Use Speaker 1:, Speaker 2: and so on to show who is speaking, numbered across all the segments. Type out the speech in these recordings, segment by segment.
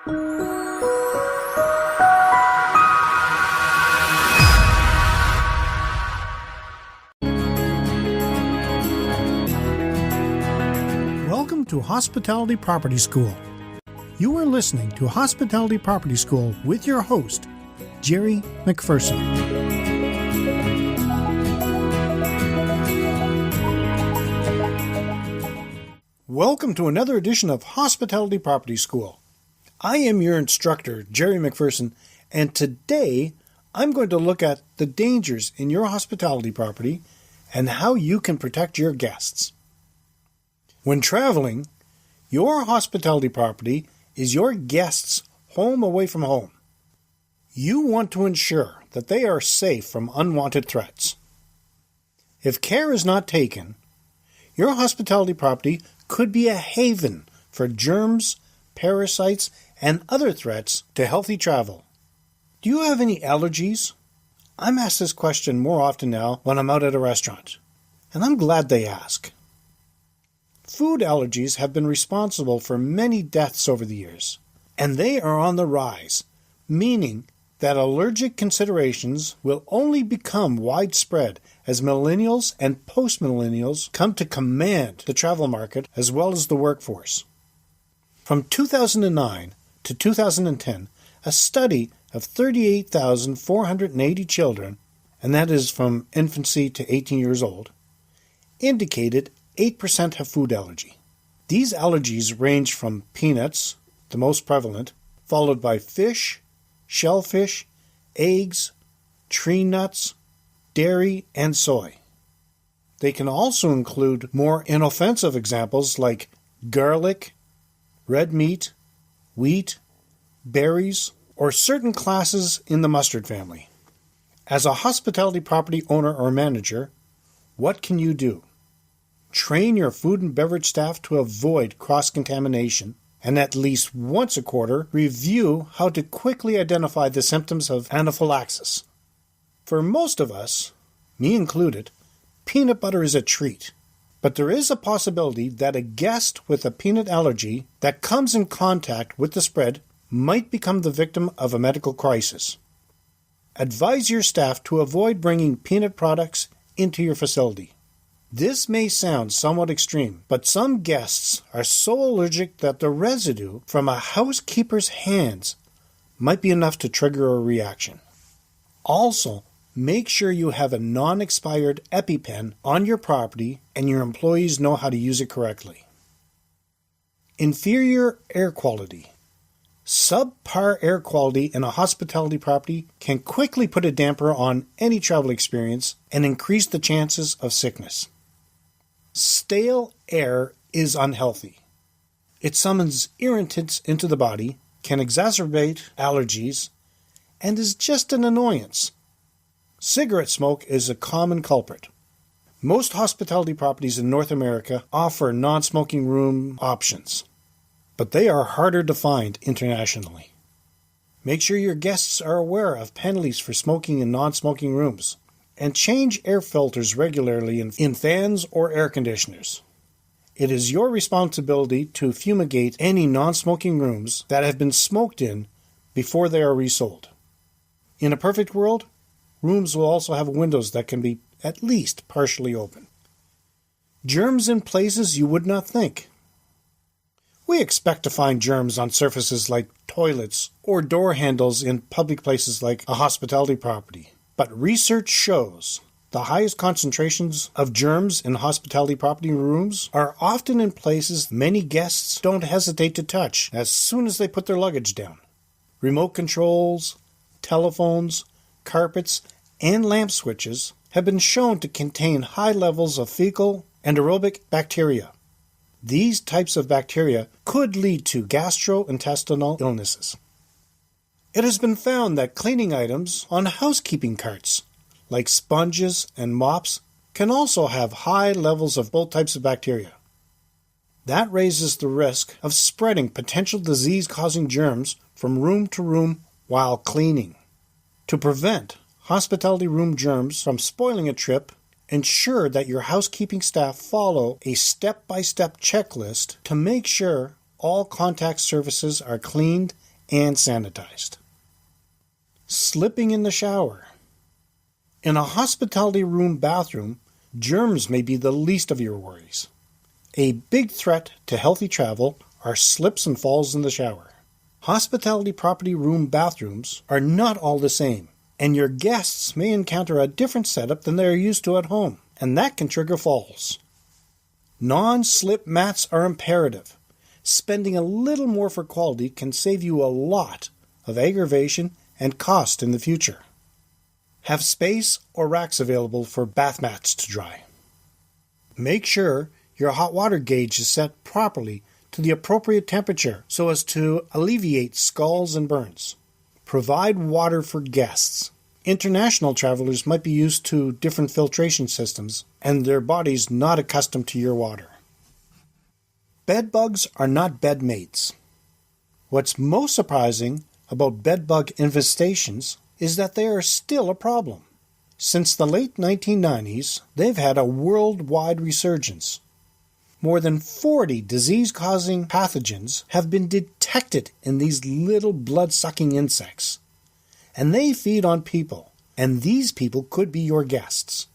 Speaker 1: Welcome to Hospitality Property School. You are listening to Hospitality Property School with your host, Jerry McPherson. Welcome to another edition of Hospitality Property School. I am your instructor, Jerry McPherson, and today I'm going to look at the dangers in your hospitality property and how you can protect your guests. When traveling, your hospitality property is your guests' home away from home. You want to ensure that they are safe from unwanted threats. If care is not taken, your hospitality property could be a haven for germs, parasites, and other threats to healthy travel. Do you have any allergies? I'm asked this question more often now when I'm out at a restaurant, and I'm glad they ask. Food allergies have been responsible for many deaths over the years, and they are on the rise, meaning that allergic considerations will only become widespread as millennials and post-millennials come to command the travel market as well as the workforce. From 2009 to 2010, a study of 38,480 children, and that is from infancy to 18 years old, indicated 8% have food allergy. These allergies range from peanuts, the most prevalent, followed by fish, shellfish, eggs, tree nuts, dairy, and soy. They can also include more inoffensive examples like garlic, red meat, wheat, berries, or certain classes in the mustard family. As a hospitality property owner or manager, what can you do? Train your food and beverage staff to avoid cross-contamination, and at least once a quarter, review how to quickly identify the symptoms of anaphylaxis. For most of us, me included, peanut butter is a treat. But there is a possibility that a guest with a peanut allergy that comes in contact with the spread might become the victim of a medical crisis. Advise your staff to avoid bringing peanut products into your facility. This may sound somewhat extreme, but some guests are so allergic that the residue from a housekeeper's hands might be enough to trigger a reaction. Also, make sure you have a non-expired EpiPen on your property and your employees know how to use it correctly. Inferior air quality. Subpar air quality in a hospitality property can quickly put a damper on any travel experience and increase the chances of sickness. Stale air is unhealthy. It summons irritants into the body, can exacerbate allergies, and is just an annoyance. Cigarette smoke is a common culprit. Most hospitality properties in North America offer non-smoking room options, but they are harder to find internationally. Make sure your guests are aware of penalties for smoking in non-smoking rooms, and change air filters regularly in fans or air conditioners. It is your responsibility to fumigate any non-smoking rooms that have been smoked in before they are resold. In a perfect world, rooms will also have windows that can be at least partially open. Germs in places you would not think. We expect to find germs on surfaces like toilets or door handles in public places like a hospitality property. But research shows the highest concentrations of germs in hospitality property rooms are often in places many guests don't hesitate to touch as soon as they put their luggage down. Remote controls, telephones, carpets, and lamp switches have been shown to contain high levels of fecal and aerobic bacteria. These types of bacteria could lead to gastrointestinal illnesses. It has been found that cleaning items on housekeeping carts, like sponges and mops, can also have high levels of both types of bacteria. That raises the risk of spreading potential disease-causing germs from room to room while cleaning. To prevent hospitality room germs from spoiling a trip, ensure that your housekeeping staff follow a step-by-step checklist to make sure all contact surfaces are cleaned and sanitized. Slipping in the shower. In a hospitality room bathroom, germs may be the least of your worries. A big threat to healthy travel are slips and falls in the shower. Hospitality property room bathrooms are not all the same, and your guests may encounter a different setup than they are used to at home, and that can trigger falls. Non-slip mats are imperative. Spending a little more for quality can save you a lot of aggravation and cost in the future. Have space or racks available for bath mats to dry. Make sure your hot water gauge is set properly to the appropriate temperature so as to alleviate scalds and burns. Provide water for guests. International travelers might be used to different filtration systems and their bodies not accustomed to your water. Bed bugs are not bed mates. What's most surprising about bed bug infestations is that they are still a problem. Since the late 1990s, they've had a worldwide resurgence. More than 40 disease-causing pathogens have been detected in these little blood-sucking insects. And they feed on people, and these people could be your guests.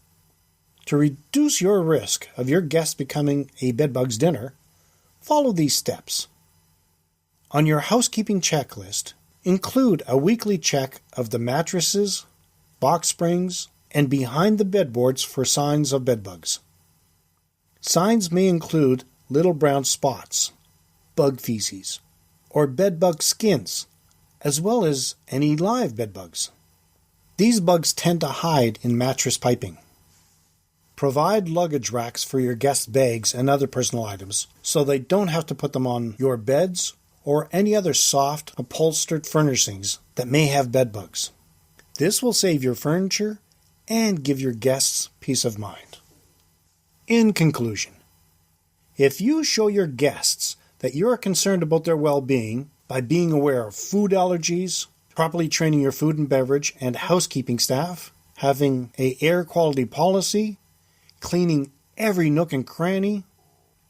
Speaker 1: To reduce your risk of your guests becoming a bedbug's dinner, follow these steps. On your housekeeping checklist, include a weekly check of the mattresses, box springs, and behind the bedboards for signs of bedbugs. Signs may include little brown spots, bug feces, or bedbug skins, as well as any live bedbugs. These bugs tend to hide in mattress piping. Provide luggage racks for your guests' bags and other personal items so they don't have to put them on your beds or any other soft, upholstered furnishings that may have bedbugs. This will save your furniture and give your guests peace of mind. In conclusion, if you show your guests that you are concerned about their well-being by being aware of food allergies, properly training your food and beverage and housekeeping staff, having an air quality policy, cleaning every nook and cranny,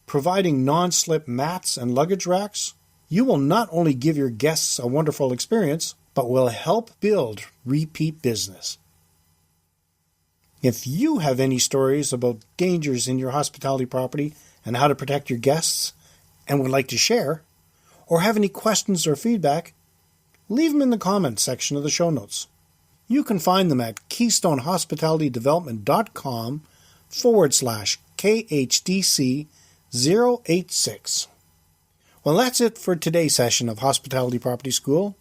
Speaker 1: providing non-slip mats and luggage racks, you will not only give your guests a wonderful experience, but will help build repeat business. If you have any stories about dangers in your hospitality property and how to protect your guests and would like to share, or have any questions or feedback, leave them in the comments section of the show notes. You can find them at keystonehospitalitydevelopment.com/KHDC086. Well, that's it for today's session of Hospitality Property School.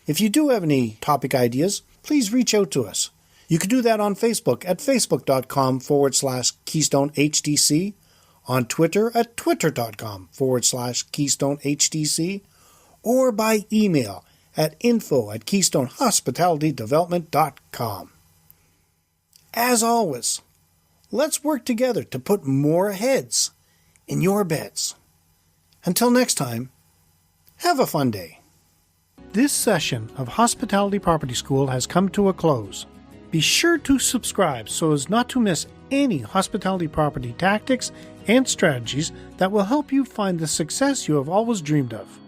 Speaker 1: If you do have any topic ideas, please reach out to us. You can do that on Facebook at facebook.com/KeystoneHDC, on Twitter at twitter.com/KeystoneHDC, or by email at info@KeystoneHospitalityDevelopment.com. As always, let's work together to put more heads in your beds. Until next time, have a fun day. This session of Hospitality Property School has come to a close. Be sure to subscribe so as not to miss any hospitality property tactics and strategies that will help you find the success you have always dreamed of.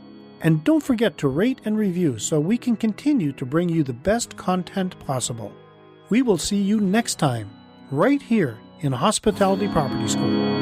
Speaker 1: And don't forget to rate and review so we can continue to bring you the best content possible. We will see you next time, right here in Hospitality Property School.